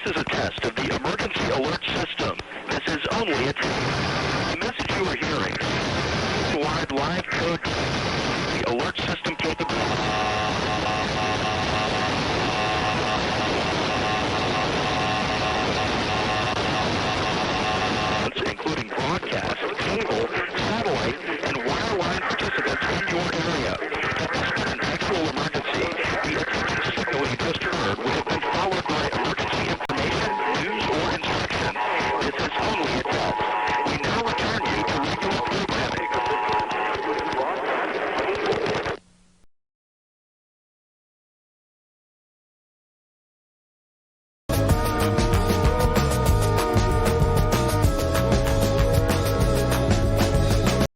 This is a test of the emergency alert system. This is only a test. The message you are hearing, live code, the alert system capability.